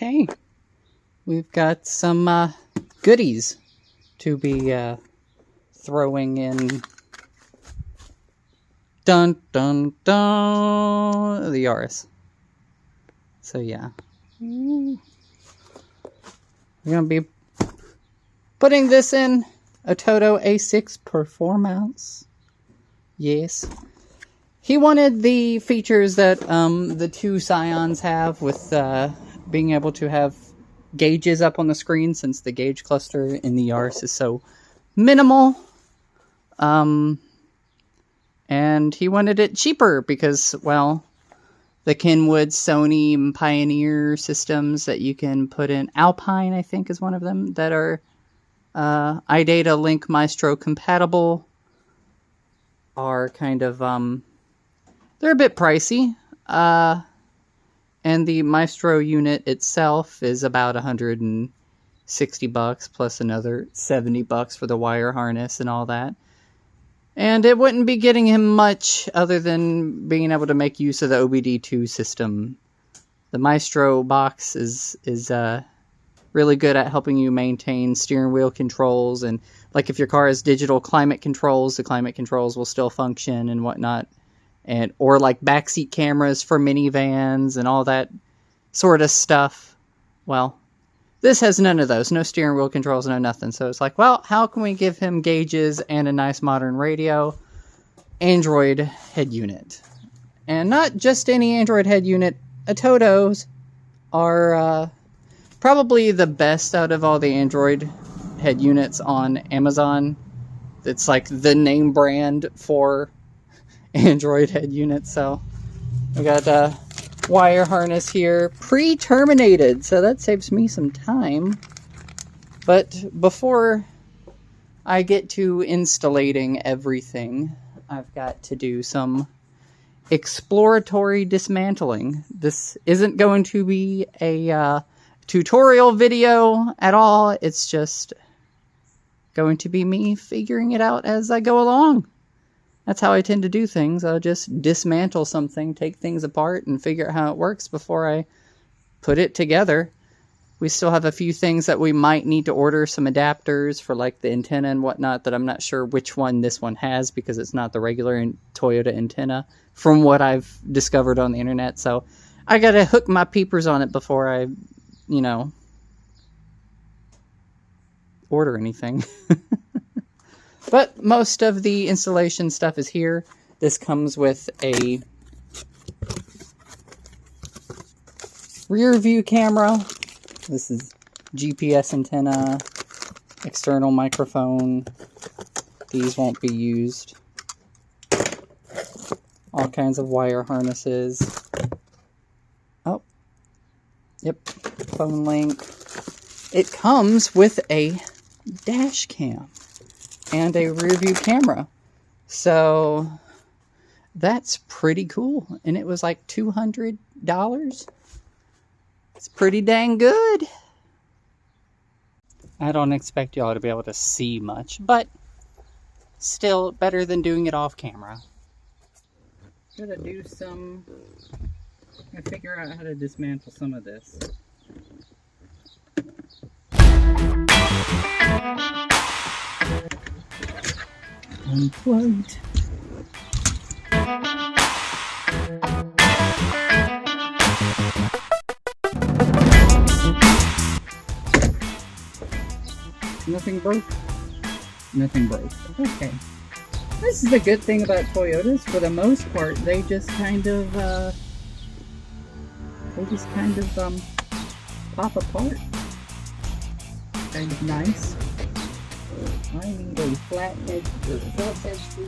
Okay, we've got some goodies to be throwing in. Dun dun dun, the Yaris. So yeah, we're gonna be putting this in Atoto A6 Performance. Yes. He wanted the features that the two Scions have with being able to have gauges up on the screen, since the gauge cluster in the Yaris is so minimal. And he wanted it cheaper because, well, the Kenwood, Sony, and Pioneer systems that you can put in, Alpine, I think, is one of them, that are iData Link Maestro compatible, are kind of, they're a bit pricey. And the Maestro unit itself is about $160 plus another $70 for the wire harness and all that. And it wouldn't be getting him much other than being able to make use of the OBD2 system. The Maestro box is really good at helping you maintain steering wheel controls, and like if your car has digital climate controls, the climate controls will still function and whatnot. And or like backseat cameras for minivans and all that sort of stuff. Well, this has none of those. No steering wheel controls, no nothing. So it's like, well, how can we give him gauges and a nice modern radio? Android head unit. And not just any Android head unit. Atotos are probably the best out of all the Android head units on Amazon. It's like the name brand for Android head units. So we got a wire harness here, pre-terminated, so that saves me some time. But before I get to installating everything, I've got to do some exploratory dismantling. This isn't going to be a tutorial video at all. It's just going to be me figuring it out as I go along. That's how I tend to do things. I'll just dismantle something, take things apart, and figure out how it works before I put it together. We still have a few things that we might need to order, some adapters for like the antenna and whatnot, that I'm not sure which one this one has because it's not the regular Toyota antenna from what I've discovered on the internet. So I gotta hook my peepers on it before I, you know, order anything. But most of the installation stuff is here. This comes with a rear view camera. This is GPS antenna, external microphone. These won't be used. All kinds of wire harnesses. Oh, yep, phone link. It comes with a dash cam and a rear view camera. So that's pretty cool. And it was like $200. It's pretty dang good. I don't expect y'all to be able to see much, but still better than doing it off camera. Gotta do some, I figure out how to dismantle some of this. Unplugged. Nothing broke? Nothing broke. Okay. This is the good thing about Toyotas. For the most part, they just kind of, pop apart. Kind of nice. I need a flathead screw.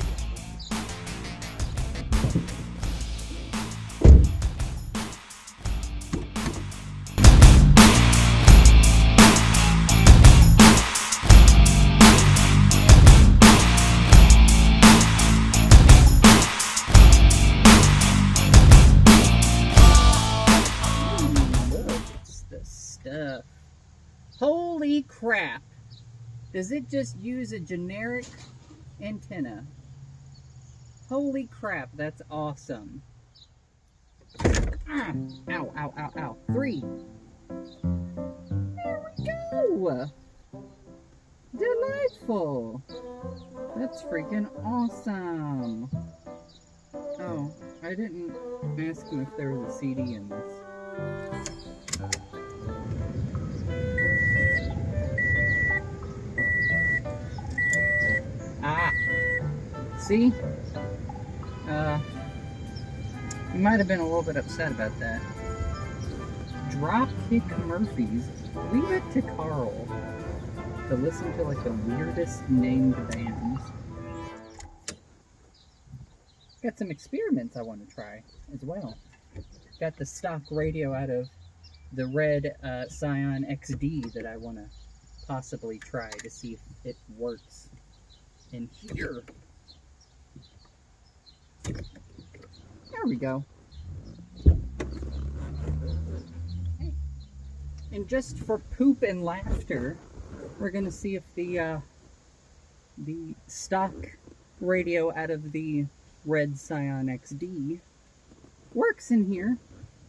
Stuff. Holy crap! Does it just use a generic antenna? Holy crap, that's awesome. Ah, ow, ow, ow, ow. 3, Delightful! That's freaking awesome! Oh, I didn't ask him if there was a CD in this. Ah! See? You might have been a little bit upset about that. Dropkick Murphys. Leave it to Carl to listen to like the weirdest named bands. Got some experiments I want to try as well. Got the stock radio out of the red Scion XD that I want to possibly try to see if it works in here. There we go. And just for poop and laughter, we're gonna see if the stock radio out of the red Scion XD works in here.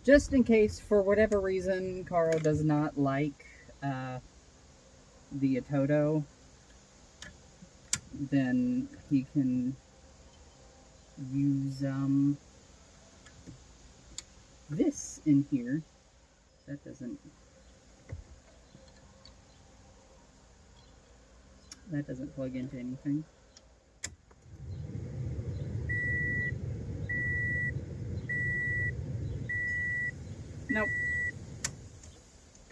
Just in case, for whatever reason, Carl does not like the Atoto, then he can use this in here. That doesn't plug into anything. Nope.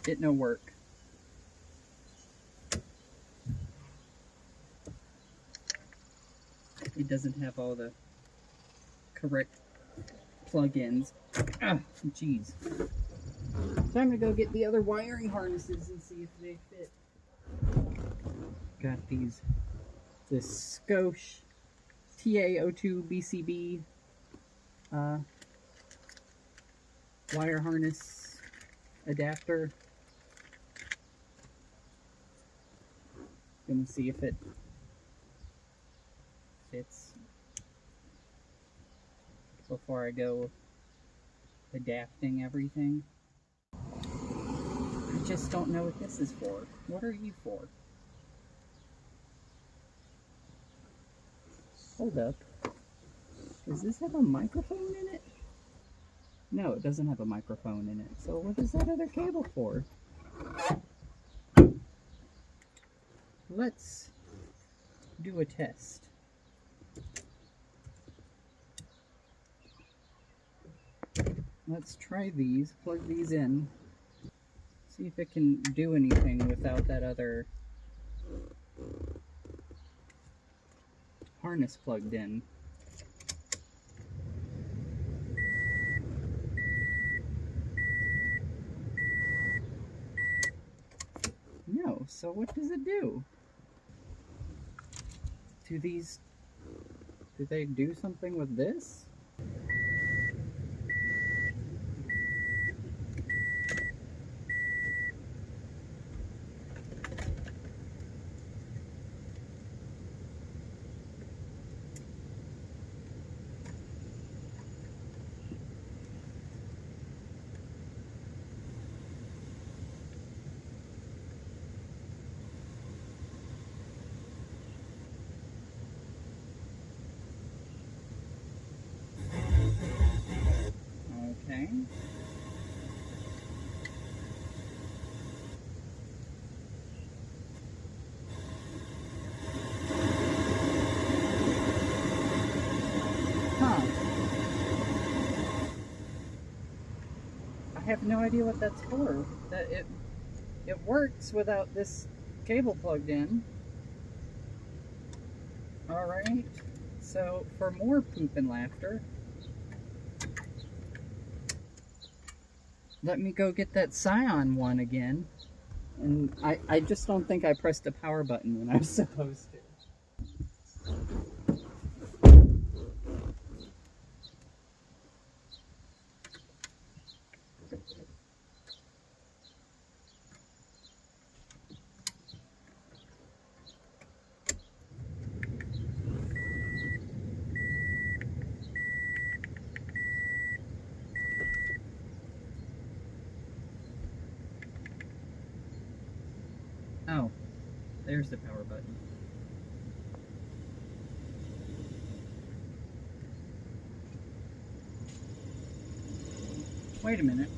It no work. It doesn't have all the correct plug-ins. Ah, jeez. Time to go get the other wiring harnesses and see if they fit. Got this Skosh TA02 BCB wire harness adapter. Gonna see if it fits before I go adapting everything. I just don't know what this is for. What are you for? Hold up. Does this have a microphone in it? No, it doesn't have a microphone in it. So what is that other cable for? Let's do a test. Let's try these, plug these in, see if it can do anything without that other harness plugged in. No, so what does it do? Do they do something with this? Okay. Huh. I have no idea what that's for. That it works without this cable plugged in. Alright. So for more poop and laughter, let me go get that Scion one again. And I just don't think I pressed the power button when I was supposed to. Oh, there's the power button. Wait a minute.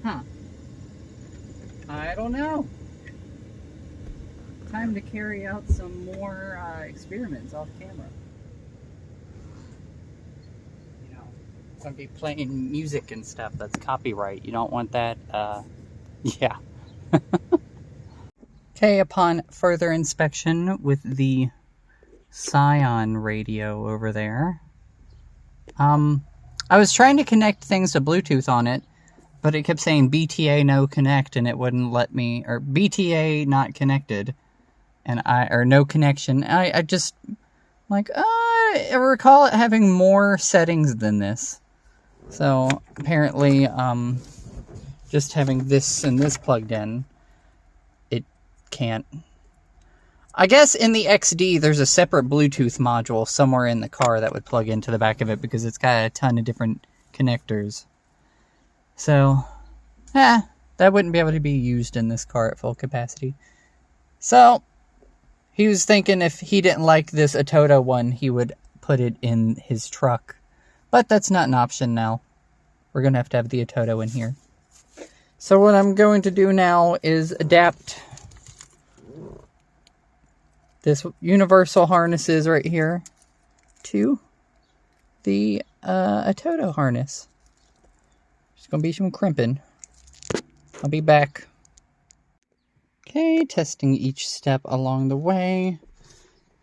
Huh. I don't know. Time to carry out some more experiments off camera. You know, I'm going to be playing music and stuff. That's copyright. You don't want that. Yeah. Okay, upon further inspection with the Scion radio over there, I was trying to connect things to Bluetooth on it, but it kept saying BTA no connect, and it wouldn't let me, or BTA not connected, or no connection. I just, like, I recall it having more settings than this. So, apparently, just having this and this plugged in, it can't. I guess in the XD, there's a separate Bluetooth module somewhere in the car that would plug into the back of it, because it's got a ton of different connectors. So, that wouldn't be able to be used in this car at full capacity. So, he was thinking if he didn't like this Atoto one, he would put it in his truck. But that's not an option now. We're going to have the Atoto in here. So what I'm going to do now is adapt this universal harnesses right here to the Atoto harness. There's going to be some crimping. I'll be back. Okay, testing each step along the way.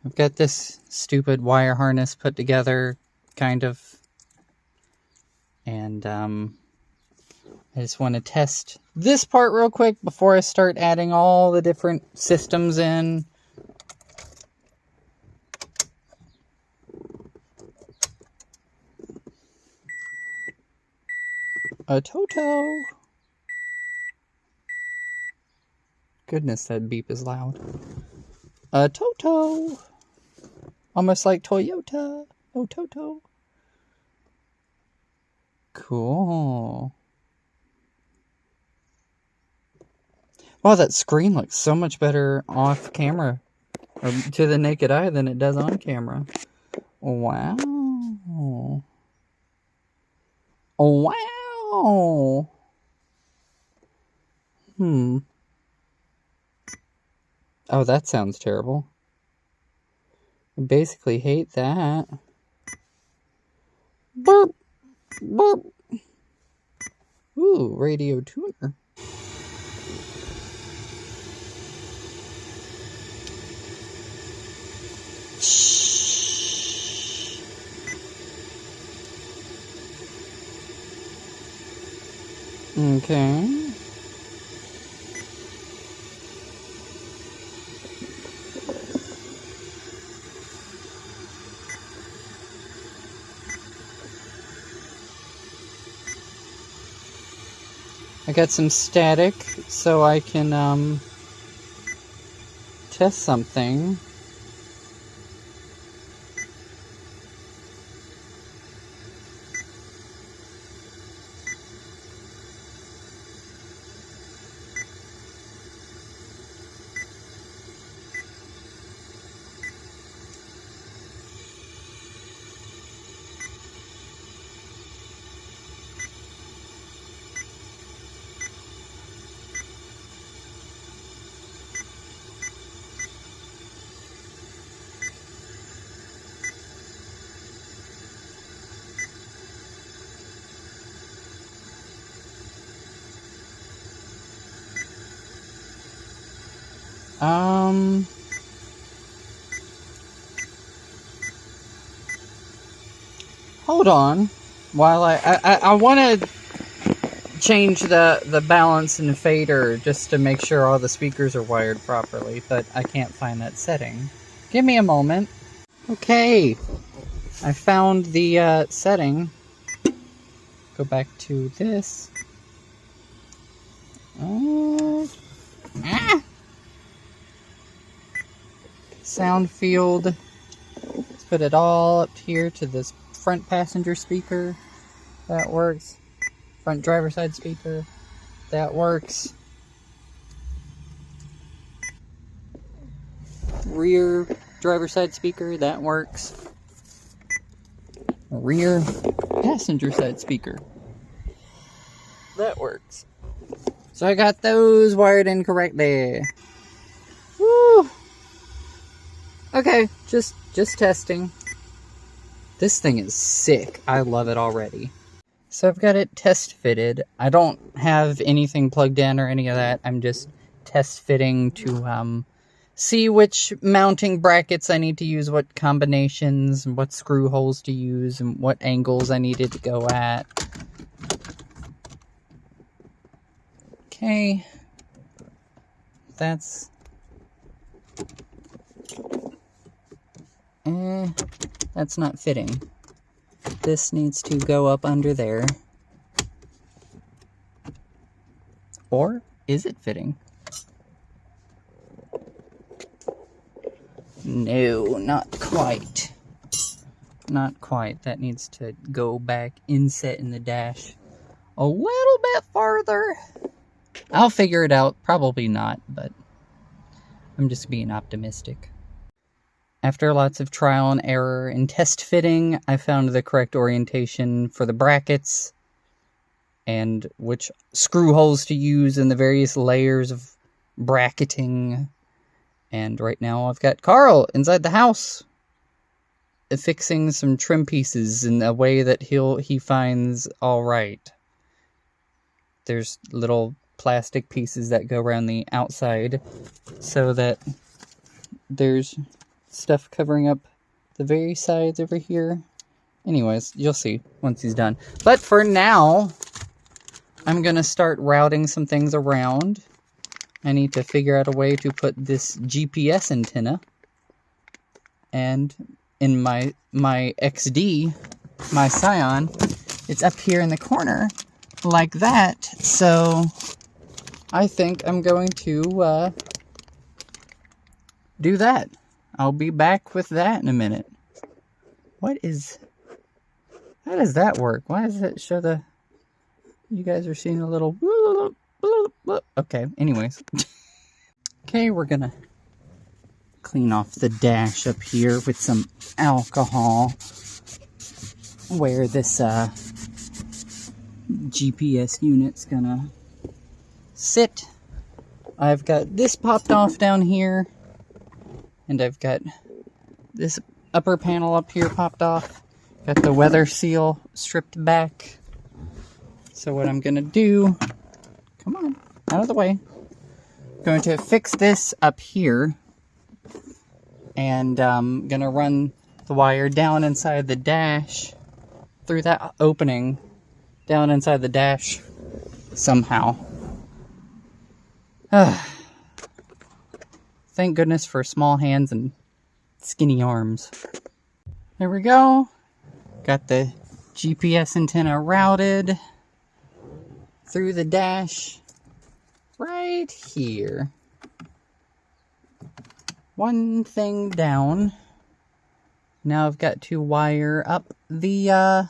I've got this stupid wire harness put together, kind of. And I just want to test this part real quick before I start adding all the different systems in. Atoto. Goodness, that beep is loud. Atoto. Almost like Toyota. Atoto. Cool. Wow, that screen looks so much better off camera, or to the naked eye, than it does on camera. Wow. Wow. Oh, that sounds terrible. I basically hate that. Burp. Burp. Ooh, radio tuner. Okay. I got some static so I can test something. Hold on, while I want to change the balance and fader just to make sure all the speakers are wired properly, but I can't find that setting. Give me a moment. Okay, I found the setting. Go back to this. Sound field. Let's put it all up here to this front passenger speaker. That works. Front driver side speaker. That works. Rear driver side speaker. That works. Rear passenger side speaker. That works. So I got those wired in correctly. Woo! Okay, just testing. This thing is sick. I love it already. So I've got it test fitted. I don't have anything plugged in or any of that. I'm just test fitting to see which mounting brackets I need to use, what combinations, and what screw holes to use, and what angles I needed to go at. Okay. That's... that's not fitting. This needs to go up under there. Or is it fitting? No, not quite. Not quite. That needs to go back inset in the dash a little bit farther. I'll figure it out. Probably not, but I'm just being optimistic. After lots of trial and error and test fitting, I found the correct orientation for the brackets and which screw holes to use in the various layers of bracketing. And right now I've got Carl inside the house fixing some trim pieces in a way that he finds all right. There's little plastic pieces that go around the outside so that there's stuff covering up the very sides over here. Anyways, you'll see once he's done. But for now, I'm gonna start routing some things around. I need to figure out a way to put this GPS antenna. And in my XD, my Scion, it's up here in the corner like that. So I think I'm going to do that. I'll be back with that in a minute. How does that work? Why does it show the... You guys are seeing a little... Okay, anyways. Okay, we're gonna clean off the dash up here with some alcohol where this GPS unit's gonna sit. I've got this popped off down here. And I've got this upper panel up here popped off. Got the weather seal stripped back. So what I'm going to do... Come on, out of the way. Going to fix this up here. And I'm going to run the wire down inside the dash. Through that opening. Down inside the dash. Somehow. Thank goodness for small hands and skinny arms. There we go. Got the GPS antenna routed through the dash right here. One thing down. Now I've got to wire up the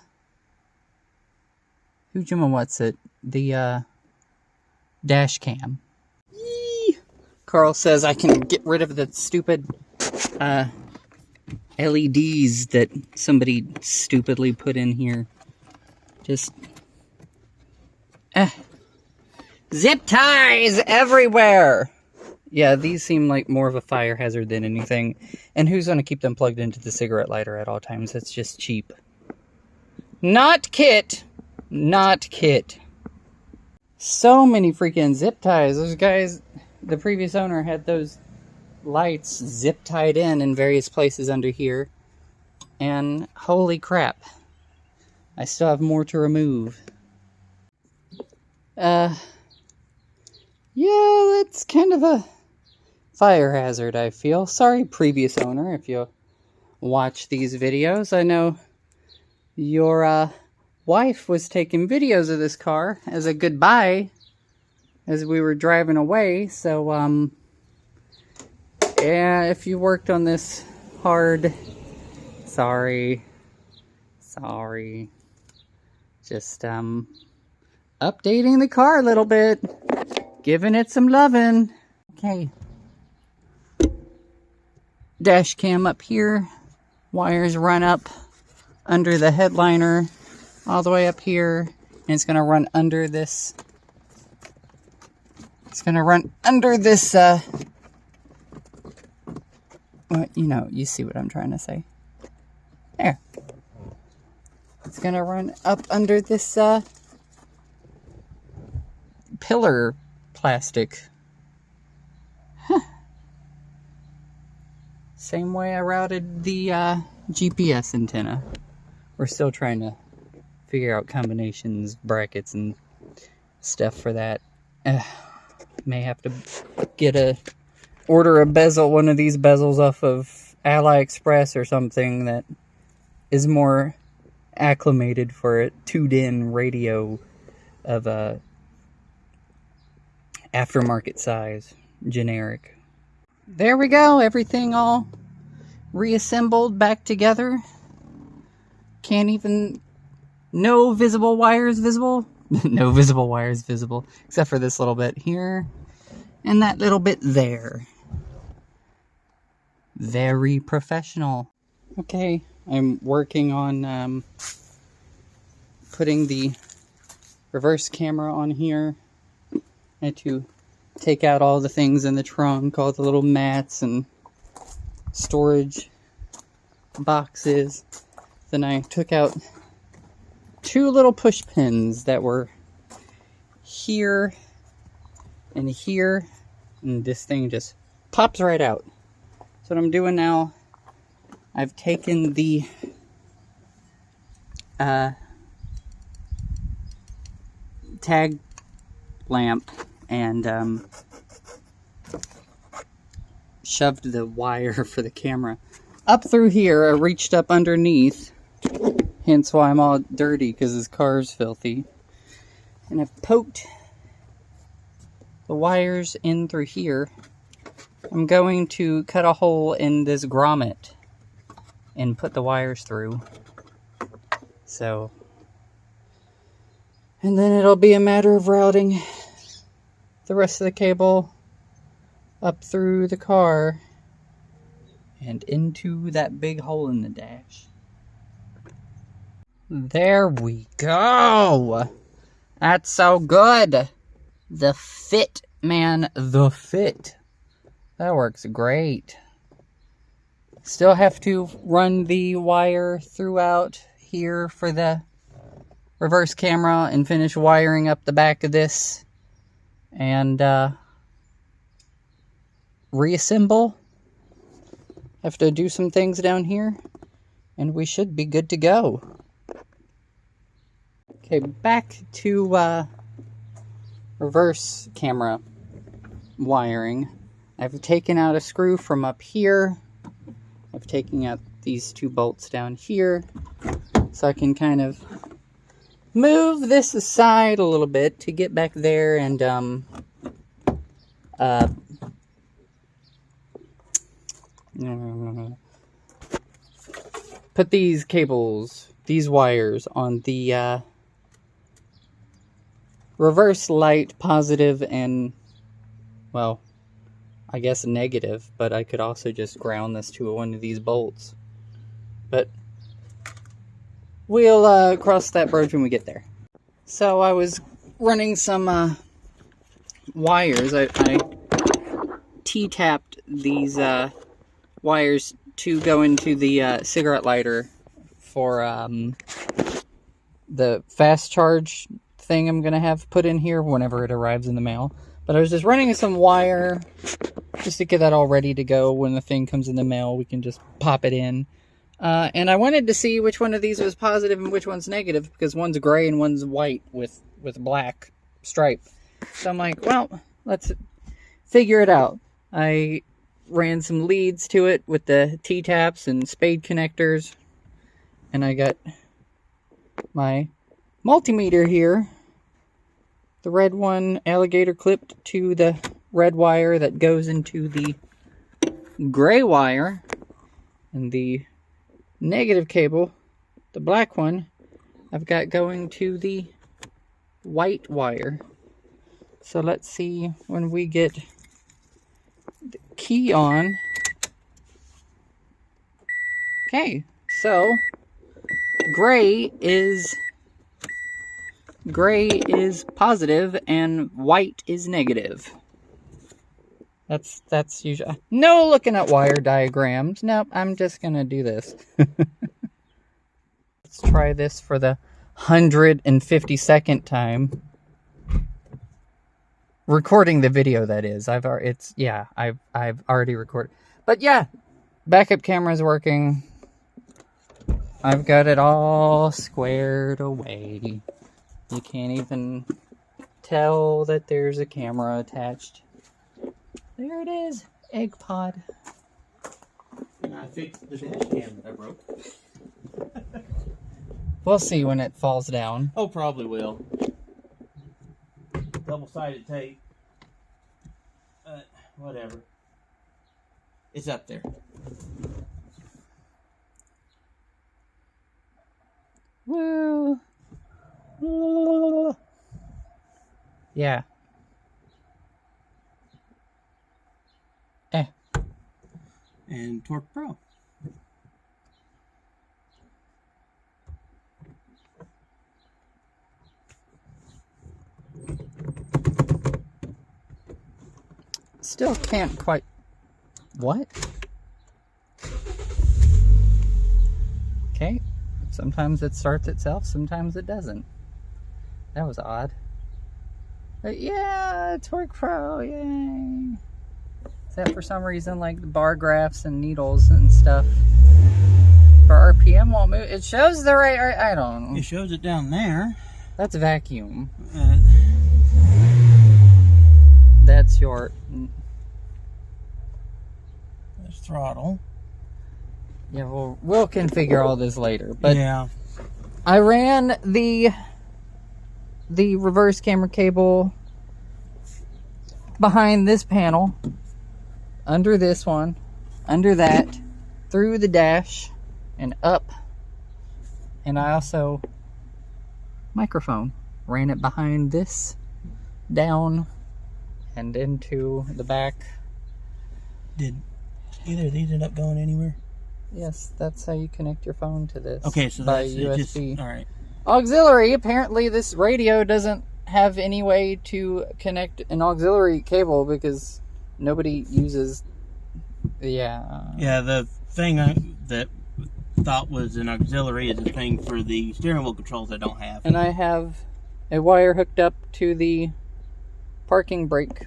the dash cam. Carl says I can get rid of the stupid LEDs that somebody stupidly put in here. Just... Zip ties everywhere! Yeah, these seem like more of a fire hazard than anything. And who's going to keep them plugged into the cigarette lighter at all times? That's just cheap. Not Kit! Not Kit. So many freaking zip ties. Those guys... The previous owner had those lights zip tied in various places under here. And holy crap. I still have more to remove. Yeah, that's kind of a fire hazard, I feel. Sorry, previous owner, if you watch these videos. I know your wife was taking videos of this car as a goodbye as we were driving away, so yeah, if you worked on this hard, sorry Sorry. Just, updating the car a little bit. Giving it some loving. Okay. Dash cam up here. Wires run up under the headliner. All the way up here. And it's going to run under this. It's going to run under this, well, you know, you see what I'm trying to say. There. It's going to run up under this, pillar plastic. Huh. Same way I routed the, GPS antenna. We're still trying to figure out combinations, brackets, and stuff for that. May have to order a bezel, one of these bezels off of AliExpress or something that is more acclimated for a 2-DIN radio of a aftermarket size, generic. There we go, everything all reassembled back together. Can't even, no visible wires visible. No visible wires visible, except for this little bit here and that little bit there. Very professional. Okay, I'm working on putting the reverse camera on here. I had to take out all the things in the trunk, all the little mats and storage boxes. Then I took out 2 little push pins that were here and here, and this thing just pops right out. So what I'm doing now, I've taken the tag lamp and shoved the wire for the camera up through here. I reached up underneath, hence why I'm all dirty, because this car's filthy. And I've poked the wires in through here. I'm going to cut a hole in this grommet and put the wires through. So, and then it'll be a matter of routing the rest of the cable up through the car and into that big hole in the dash. There we go. That's so good. The fit, man. The fit. That works great. Still have to run the wire throughout here for the reverse camera and finish wiring up the back of this. And reassemble. Have to do some things down here. And we should be good to go. Okay, back to reverse camera wiring. I've taken out a screw from up here. I've taken out these 2 bolts down here. So I can kind of move this aside a little bit to get back there and put these cables, these wires on the reverse light, positive and, well, I guess negative, but I could also just ground this to one of these bolts. But we'll cross that bridge when we get there. So I was running some wires. I T-tapped these wires to go into the cigarette lighter for the fast charge thing I'm gonna have put in here whenever it arrives in the mail. But I was just running some wire just to get that all ready to go. When the thing comes in the mail, we can just pop it in. And I wanted to see which one of these was positive and which one's negative, because one's gray and one's white with black stripe. So I'm like, well, let's figure it out. I ran some leads to it with the T-taps and spade connectors. And I got my multimeter here. The red one alligator clipped to the red wire that goes into the gray wire. And the negative cable The black one I've got going to the white wire. So let's see when we get the key on. Okay, so gray is positive and white is negative. That's usually no looking at wire diagrams. Nope, I'm just gonna do this. Let's try this for the 152nd time. Recording the video, that is. I've already recorded. But yeah, backup camera's working. I've got it all squared away. You can't even tell that there's a camera attached. There it is, egg pod. I fixed the dash cam that I broke. We'll see when it falls down. Oh, probably will. Double-sided tape. Whatever. It's up there. Woo! Yeah. And Torque Pro. Still can't quite... What? Okay. Sometimes it starts itself, sometimes it doesn't. That was odd. But yeah, Torque Pro, yay! Except for some reason, like the bar graphs and needles and stuff for RPM won't move. It shows the right... I don't know. It shows it down there. That's vacuum. That's your... There's throttle. Yeah, we'll configure all this later. But yeah. I ran the reverse camera cable behind this panel, under this one, under that, through the dash, and up. And I also, microphone, ran it behind this, down, and into the back. Did either of these end up going anywhere? Yes, that's how you connect your phone to this. Okay, so by that's USB. All right. Auxiliary. Apparently, this radio doesn't have any way to connect an auxiliary cable because nobody uses. Yeah. Yeah, the thing that thought was an auxiliary is a thing for the steering wheel controls I don't have. And I have a wire hooked up to the parking brake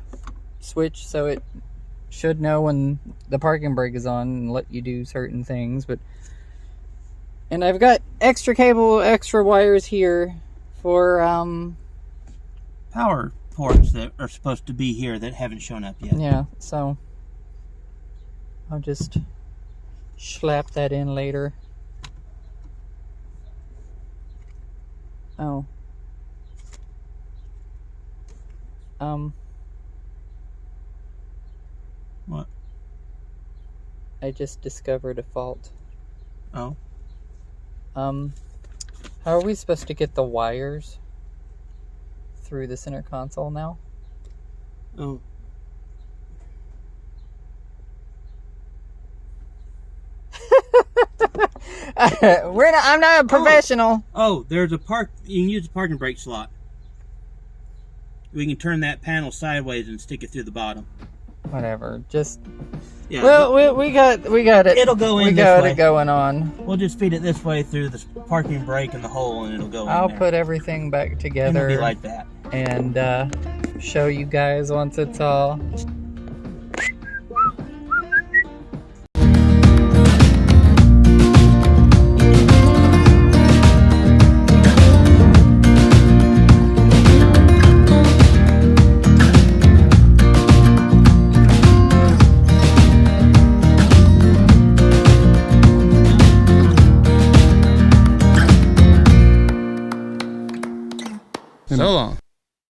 switch, so it should know when the parking brake is on and let you do certain things. And I've got extra cable, extra wires here for power ports that are supposed to be here that haven't shown up yet. Yeah, so I'll just slap that in later. Oh. What? I just discovered a fault. Oh. How are we supposed to get the wires through the center console now? Oh. I'm not a professional. Oh, there's a you can use the parking brake slot. We can turn that panel sideways and stick it through the bottom. Whatever. Just yeah. Well, we got it. It'll go in. We this got way. it going on. We'll just feed it this way through the parking brake and the hole, and it'll go in I'll there. put everything back together. It'll be like that. And show you guys once it's all